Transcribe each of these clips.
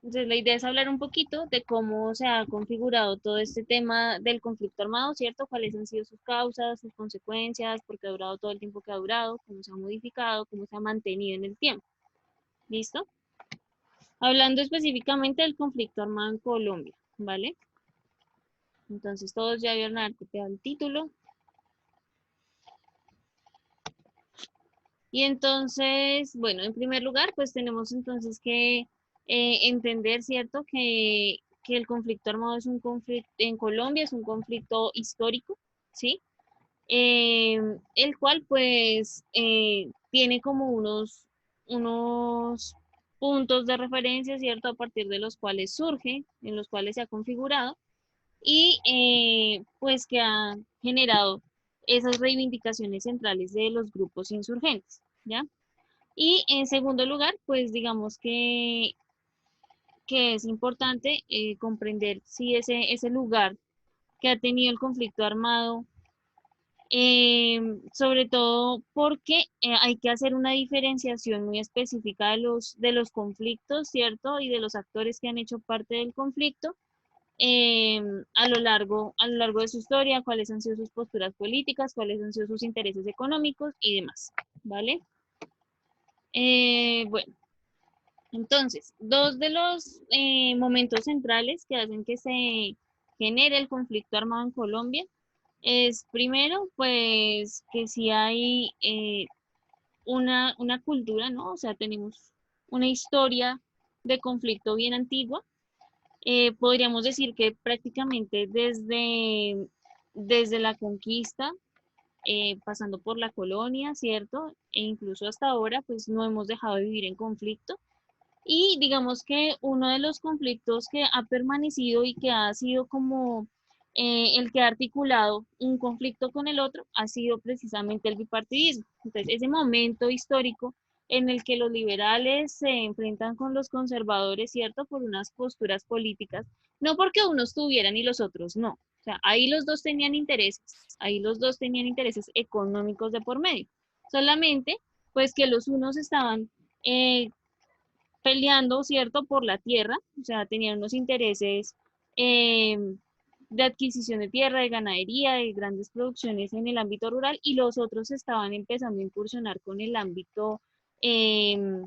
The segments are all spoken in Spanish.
Entonces, la idea es hablar un poquito de cómo se ha configurado todo este tema del conflicto armado, ¿cierto? Cuáles han sido sus causas, sus consecuencias, por qué ha durado todo el tiempo que ha durado, cómo se ha modificado, cómo se ha mantenido en el tiempo. ¿Listo? Hablando específicamente del conflicto armado en Colombia, ¿vale? Entonces, todos ya vieron haber copiado el título. Y entonces, bueno, en primer lugar, pues tenemos entonces que entender, ¿cierto?, que el conflicto armado es un conflicto en Colombia, es un conflicto histórico, ¿sí? El cual pues tiene como unos puntos de referencia, ¿cierto?, a partir de los cuales surge, en los cuales se ha configurado y pues que ha generado esas reivindicaciones centrales de los grupos insurgentes, ¿ya? Y en segundo lugar, pues digamos que es importante comprender si ese lugar que ha tenido el conflicto armado, sobre todo porque hay que hacer una diferenciación muy específica de los conflictos, ¿cierto? Y de los actores que han hecho parte del conflicto a lo largo de su historia, cuáles han sido sus posturas políticas, cuáles han sido sus intereses económicos y demás, ¿vale? Bueno, entonces, dos de los momentos centrales que hacen que se genere el conflicto armado en Colombia es primero, pues que si hay una cultura, ¿no? O sea, tenemos una historia de conflicto bien antigua. Podríamos decir que prácticamente desde la conquista, pasando por la colonia, ¿cierto? E incluso hasta ahora, pues no hemos dejado de vivir en conflicto. Y digamos que uno de los conflictos que ha permanecido y que ha sido como el que ha articulado un conflicto con el otro ha sido precisamente el bipartidismo. Entonces, ese momento histórico en el que los liberales se enfrentan con los conservadores, ¿cierto? Por unas posturas políticas, no porque unos tuvieran y los otros no. O sea, ahí los dos tenían intereses, ahí los dos tenían intereses económicos de por medio. Solamente, pues que los unos estaban peleando, ¿cierto?, por la tierra, o sea, tenían unos intereses eh, de adquisición de tierra, de ganadería, de grandes producciones en el ámbito rural, y los otros estaban empezando a incursionar con el ámbito eh,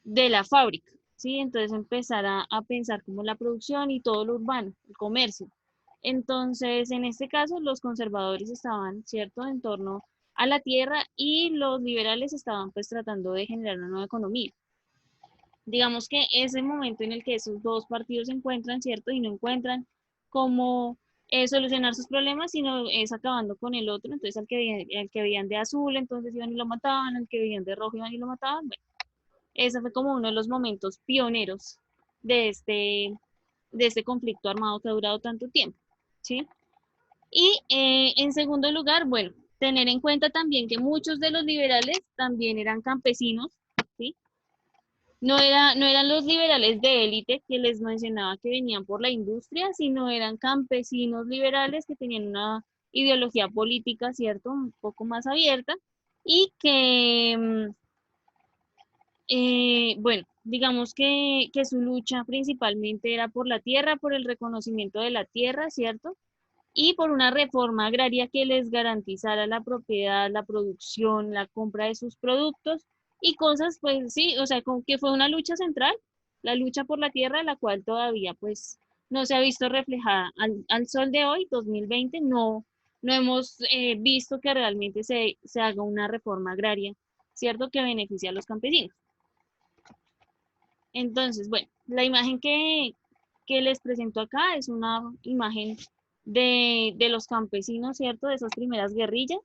de la fábrica, ¿sí? Entonces empezar a pensar como la producción y todo lo urbano, el comercio. Entonces, en este caso, los conservadores estaban, ¿cierto?, en torno a la tierra y los liberales estaban pues tratando de generar una nueva economía. Digamos que es el momento en el que esos dos partidos se encuentran, ¿cierto? Y no encuentran cómo solucionar sus problemas, sino es acabando con el otro. Entonces, al que veían de azul, entonces iban y lo mataban, al que veían de rojo, iban y lo mataban. Bueno, ese fue como uno de los momentos pioneros de de este conflicto armado que ha durado tanto tiempo, ¿sí? Y en segundo lugar, bueno, tener en cuenta también que muchos de los liberales también eran campesinos, ¿sí? No eran los liberales de élite que les mencionaba que venían por la industria, sino eran campesinos liberales que tenían una ideología política, ¿cierto? Un poco más abierta y que, bueno, digamos que su lucha principalmente era por la tierra, por el reconocimiento de la tierra, ¿cierto? Y por una reforma agraria que les garantizara la propiedad, la producción, la compra de sus productos y cosas, pues sí, o sea, como que fue una lucha central, la lucha por la tierra, la cual todavía pues no se ha visto reflejada al sol de hoy, 2020, no hemos visto que realmente se haga una reforma agraria, ¿cierto? Que beneficie a los campesinos. Entonces, bueno, la imagen que les presento acá es una imagen de los campesinos, ¿cierto? De esas primeras guerrillas,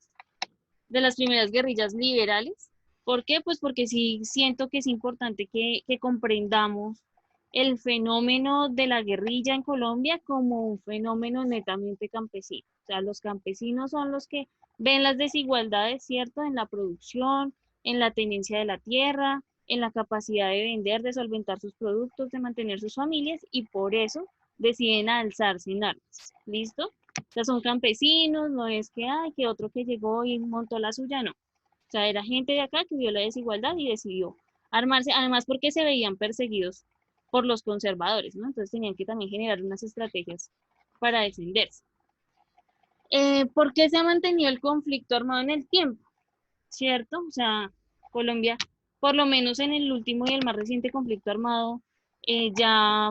de las primeras guerrillas liberales. ¿Por qué? Pues porque sí siento que es importante que comprendamos el fenómeno de la guerrilla en Colombia como un fenómeno netamente campesino. O sea, los campesinos son los que ven las desigualdades, ¿cierto? En la producción, en la tenencia de la tierra, en la capacidad de vender, de solventar sus productos, de mantener sus familias y por eso deciden alzarse en armas. ¿Listo? O sea, son campesinos, no es que, ay, que otro que llegó y montó la suya, no. O sea, era gente de acá que vio la desigualdad y decidió armarse, además porque se veían perseguidos por los conservadores, ¿no? Entonces tenían que también generar unas estrategias para defenderse. ¿Por qué se ha mantenido el conflicto armado en el tiempo? ¿Cierto? O sea, Colombia, por lo menos en el último y el más reciente conflicto armado, ya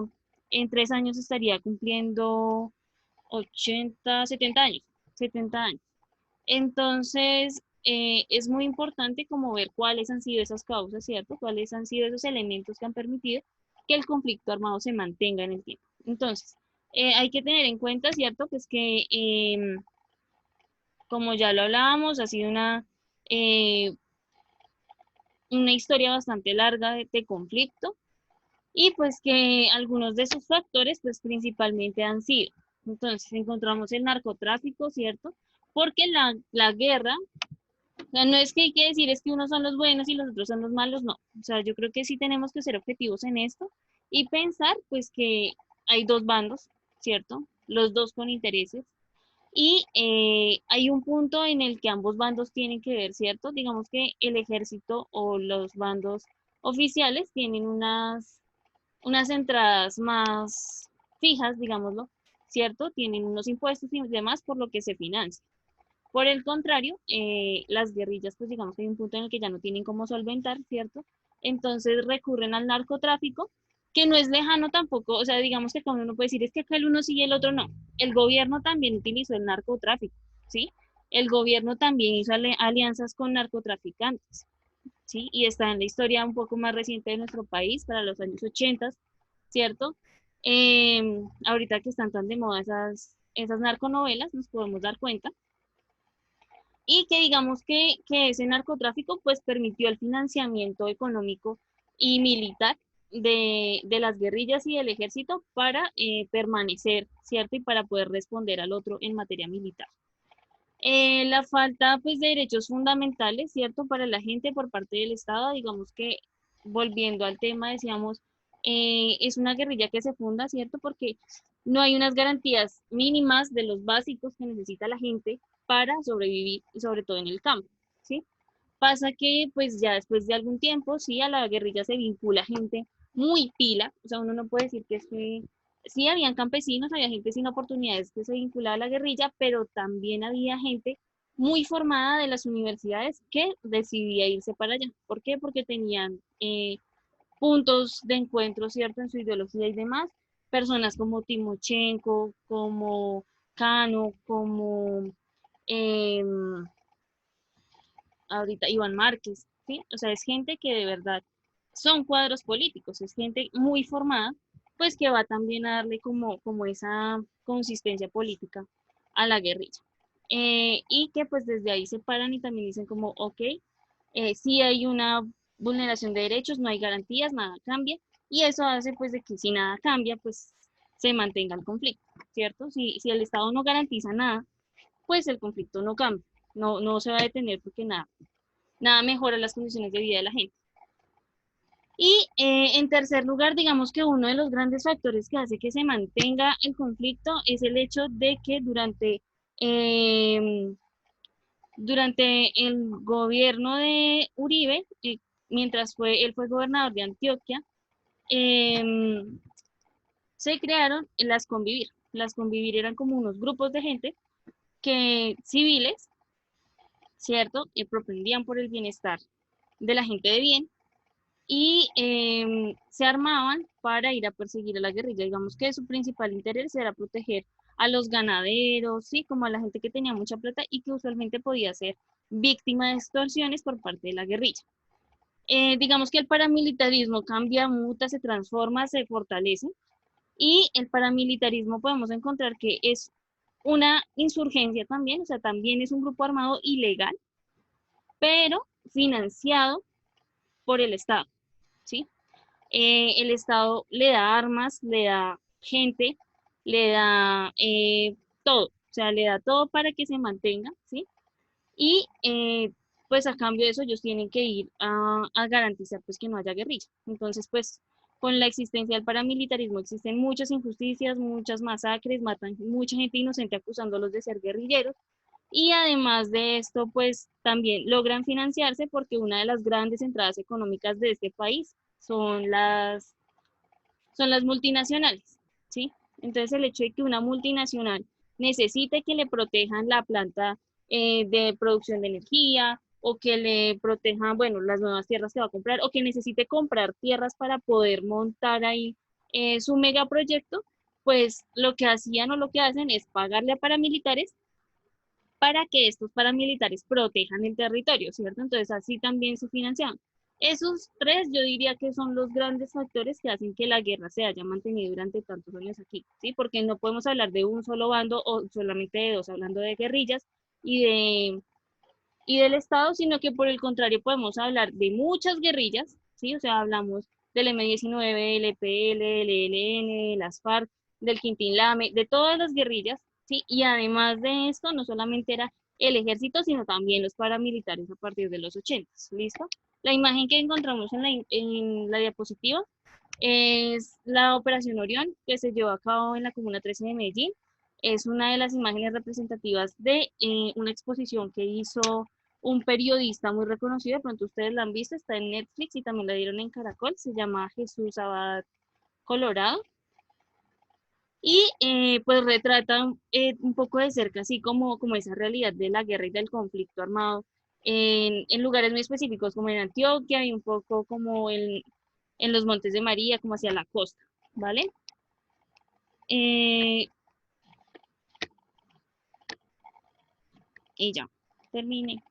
en 3 años estaría cumpliendo 80, 70 años, 70 años. Entonces, es muy importante como ver cuáles han sido esas causas, ¿cierto? Cuáles han sido esos elementos que han permitido que el conflicto armado se mantenga en el tiempo. Entonces, hay que tener en cuenta, ¿cierto? Pues que, como ya lo hablábamos, ha sido eh, una historia bastante larga de conflicto y pues que algunos de sus factores pues principalmente han sido. Entonces, encontramos el narcotráfico, ¿cierto? Porque la guerra, o sea, no es que hay que decir es que unos son los buenos y los otros son los malos, no. O sea, yo creo que sí tenemos que ser objetivos en esto y pensar pues que hay dos bandos, ¿cierto? Los dos con intereses. Y hay un punto en el que ambos bandos tienen que ver, ¿cierto? Digamos que el ejército o los bandos oficiales tienen unas entradas más fijas, digámoslo, ¿cierto? Tienen unos impuestos y demás por lo que se financia. Por el contrario, las guerrillas, pues digamos que hay un punto en el que ya no tienen cómo solventar, ¿cierto? Entonces recurren al narcotráfico, que no es lejano tampoco, o sea, digamos que como uno puede decir, es que acá el uno sí y el otro no. El gobierno también utilizó el narcotráfico, ¿sí? El gobierno también hizo alianzas con narcotraficantes, ¿sí? Y está en la historia un poco más reciente de nuestro país, para los años 80, ¿cierto? Ahorita que están tan de moda esas narconovelas, nos podemos dar cuenta y que digamos que ese narcotráfico pues permitió el financiamiento económico y militar de las guerrillas y del ejército para permanecer, ¿cierto? Y para poder responder al otro en materia militar. La falta pues de derechos fundamentales, ¿cierto? Para la gente por parte del Estado, digamos que volviendo al tema, decíamos, es una guerrilla que se funda, ¿cierto? Porque no hay unas garantías mínimas de los básicos que necesita la gente para sobrevivir, y sobre todo en el campo, ¿sí? Pasa que pues ya después de algún tiempo, sí, a la guerrilla se vincula gente muy pila, o sea, uno no puede decir que es que sí, habían campesinos, había gente sin oportunidades que se vinculaba a la guerrilla, pero también había gente muy formada de las universidades que decidía irse para allá. ¿Por qué? Porque tenían puntos de encuentro, ¿cierto?, en su ideología y demás. Personas como Timochenko, como Cano, como eh, ahorita Iván Márquez, ¿sí? O sea, es gente que de verdad son cuadros políticos, es gente muy formada, pues que va también a darle como esa consistencia política a la guerrilla. Y que pues desde ahí se paran y también dicen como, ok, sí hay una vulneración de derechos, no hay garantías, nada cambia, y eso hace pues de que si nada cambia, pues se mantenga el conflicto, ¿cierto? Si el Estado no garantiza nada, pues el conflicto no cambia, no se va a detener porque nada mejora las condiciones de vida de la gente. Y en tercer lugar, digamos que uno de los grandes factores que hace que se mantenga el conflicto es el hecho de que eh, durante el gobierno de Uribe, mientras él fue gobernador de Antioquia, eh, se crearon las convivir. Las convivir eran como unos grupos de gente que civiles, ¿cierto? Que propendían por el bienestar de la gente de bien y se armaban para ir a perseguir a la guerrilla. Digamos que su principal interés era proteger a los ganaderos, sí, como a la gente que tenía mucha plata y que usualmente podía ser víctima de extorsiones por parte de la guerrilla. Digamos que el paramilitarismo cambia, muta, se transforma, se fortalece y el paramilitarismo podemos encontrar que es una insurgencia también, o sea, también es un grupo armado ilegal, pero financiado por el Estado, ¿sí? El Estado le da armas, le da gente, le da todo, o sea, le da todo para que se mantenga, ¿sí? Y pues a cambio de eso ellos tienen que ir a garantizar pues que no haya guerrilla. Entonces pues con la existencia del paramilitarismo existen muchas injusticias, muchas masacres, matan mucha gente inocente acusándolos de ser guerrilleros. Y además de esto, pues también logran financiarse porque una de las grandes entradas económicas de este país son son las multinacionales, ¿sí? Entonces el hecho de que una multinacional necesite que le protejan la planta de producción de energía o que le protejan, bueno, las nuevas tierras que va a comprar o que necesite comprar tierras para poder montar ahí su megaproyecto, pues lo que hacían o lo que hacen es pagarle a paramilitares para que estos paramilitares protejan el territorio, ¿cierto? Entonces así también se financiaban. Esos tres yo diría que son los grandes factores que hacen que la guerra se haya mantenido durante tantos años aquí, ¿sí? Porque no podemos hablar de un solo bando o solamente de dos, hablando de guerrillas y de y del Estado, sino que por el contrario podemos hablar de muchas guerrillas, ¿sí? O sea, hablamos del M-19, el EPL, el ELN, las FARC, del Quintín Lame, de todas las guerrillas, ¿sí? Y además de esto, no solamente era el ejército, sino también los paramilitares a partir de los 80, ¿listo? La imagen que encontramos en la diapositiva es la Operación Orión, que se llevó a cabo en la Comuna 13 de Medellín. Es una de las imágenes representativas de una exposición que hizo un periodista muy reconocido, de pronto ustedes la han visto, está en Netflix y también la dieron en Caracol, se llama Jesús Abad Colorado, y pues retrata un poco de cerca, así como esa realidad de la guerra y del conflicto armado en lugares muy específicos, como en Antioquia y un poco como en los Montes de María, como hacia la costa, ¿vale? Eh, y ya, terminé.